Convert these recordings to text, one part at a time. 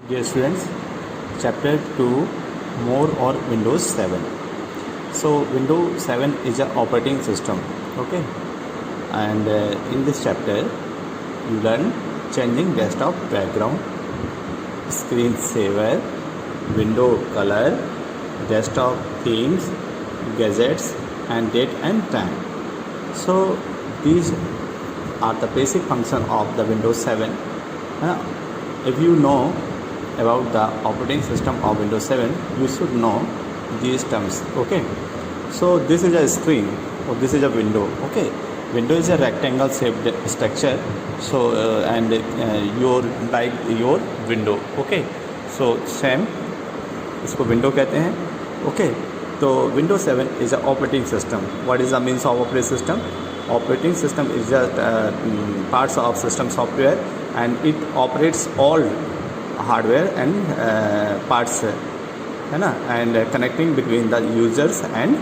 Dear students, chapter 2, more or Windows 7. So Windows 7 is an operating system, okay, and in this chapter you learn changing desktop background, screensaver, window color, desktop themes, gadgets and date and time. So these are the basic function of the Windows 7. If you know about the operating system of Windows 7, you should know these terms, okay. So this is a screen or this is a window, okay. Window is a rectangle shaped structure, so and your like your window, okay. So same इसको window कहते हैं, okay. तो Windows 7 is a operating system. What is the means of operating system? Operating system is just parts of system software and it operates all hardware and parts है ना, and connecting between the users and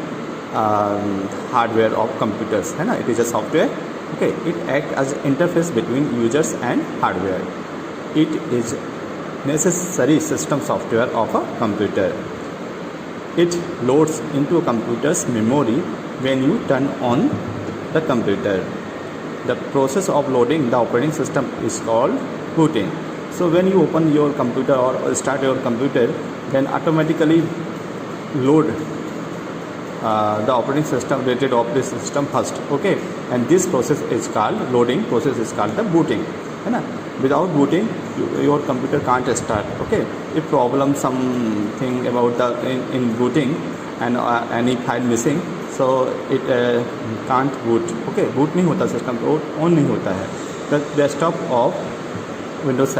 hardware of computers है ना. It is a software, okay. It act as interface between users and hardware. It is necessary system software of a computer. It loads into a computer's memory when you turn on the computer. The process of loading the operating system is called booting. So when you open your computer or start your computer, then automatically load the operating system related operating system first, okay. And this process is called loading process is called the booting, है ना. Without booting your computer can't start, okay. If problem something about the in booting and any file missing, so it can't boot, okay. Boot नहीं होता system, on नहीं होता है. The desktop of Windows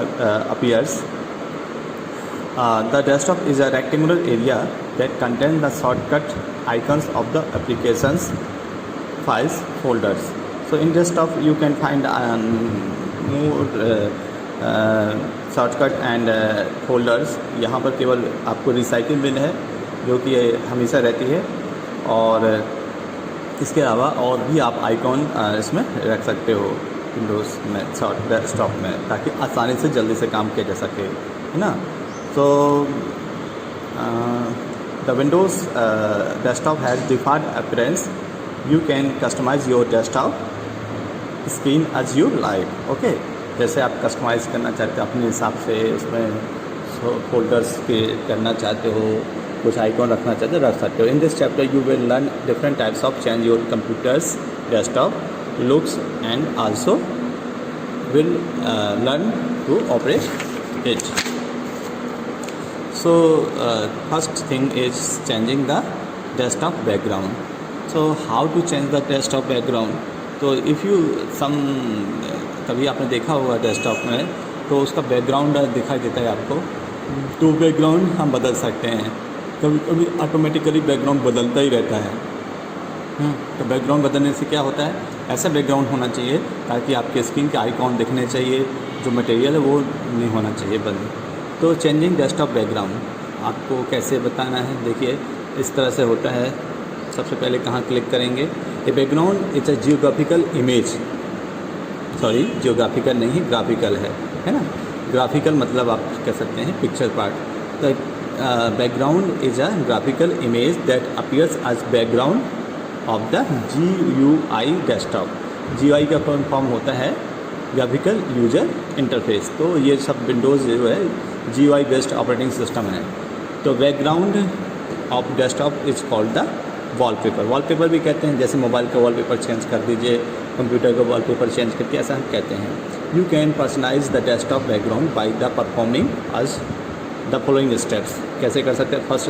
appears. The desktop is a rectangular area that contains the shortcut icons of the applications, files, folders. So in desktop you can find more shortcut and folders. यहाँ पर केवल आपको recycle बिन है जो कि हमेशा रहती है, और इसके अलावा और भी आप आइकॉन इसमें रख सकते हो विंडोज़ में, डेस्कटॉप में, ताकि आसानी से जल्दी से काम किया जा सके, है ना. तो the Windows desktop has default appearance. You can customise your desktop screen as you like, okay. जैसे आप कस्टमाइज़ करना चाहते हो अपने हिसाब से, उसमें फोल्डर्स के करना चाहते हो, कुछ आइकॉन रखना चाहते हो, रख सकते हो. In this chapter you will learn different types of change your computers desktop looks and also will learn to operate it. So first thing is changing the desktop background. So how to change the desktop background? तो if you कभी आपने देखा होगा desktop में, तो उसका background दिखाई देता है आपको, तो बैकग्राउंड हम बदल सकते हैं. कभी कभी ऑटोमेटिकली बैकग्राउंड बदलता ही रहता है. तो बैकग्राउंड बदलने से क्या होता है, ऐसा बैकग्राउंड होना चाहिए ताकि आपके स्क्रीन के आइकॉन दिखने चाहिए, जो मटेरियल है वो नहीं होना चाहिए बंद. तो चेंजिंग डेस्कटॉप बैकग्राउंड आपको कैसे बताना है, देखिए इस तरह से होता है. सबसे पहले कहाँ क्लिक करेंगे, a background it's a geographical image, sorry geographical नहीं, ग्राफिकल है ना. ग्राफिकल मतलब आप कह सकते हैं पिक्चर पार्ट. तो background is a graphical image that appears as background of the GUI desktop. GUI का फॉर्म होता है ग्राफिकल यूजर इंटरफेस. तो ये सब विंडोज़ जो है GUI बेस्ड ऑपरेटिंग सिस्टम है. तो background of desktop is called the wallpaper. Wallpaper भी कहते हैं, जैसे मोबाइल का वॉलपेपर चेंज कर दीजिए, कंप्यूटर का वॉलपेपर चेंज करके, ऐसा हम कहते हैं. You can personalise the desktop background by the performing as the following steps. कैसे कर सकते हैं, फर्स्ट